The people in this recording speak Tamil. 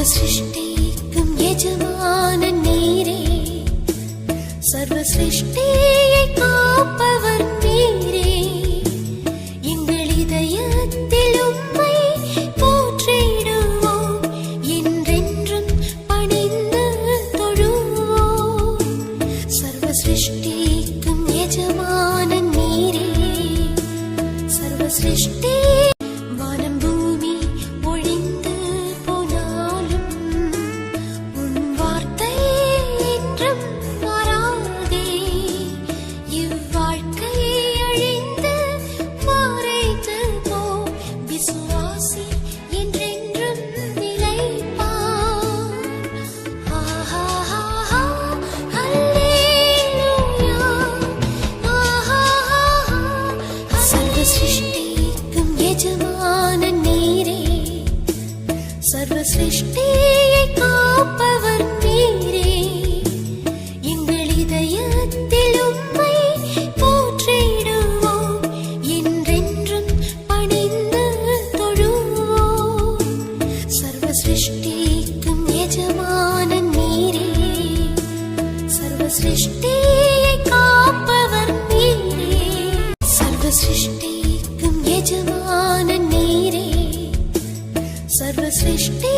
சிருஷ்டிக்கும் எஜமான நீரே, சர்வ சிருஷ்டியை காப்பவர் நீரே. எங்கள் இதயத்தில் உம்மை போற்றிடுவோம், என்றென்றும் பணிந்து தொழுவோம். சர்வ சிருஷ்டிக்கும் எஜமான நீரே, சர்வ சிருஷ்டி சர்வ சிருஷ்டியை காப்பவர் நீரே. எங்கள் இதயத்தில் உம்மை போற்றிடுவோம், என்றென்றும் பணிந்து தொழுவோம். சர்வ சிருஷ்டிக்கும் எஜமான நீரே, சர்வ சிருஷ்டியை காப்பவர் நீரே. சர்வ சிருஷ்டிக்கும் எஜமான நீரே, சர்வ சிருஷ்டி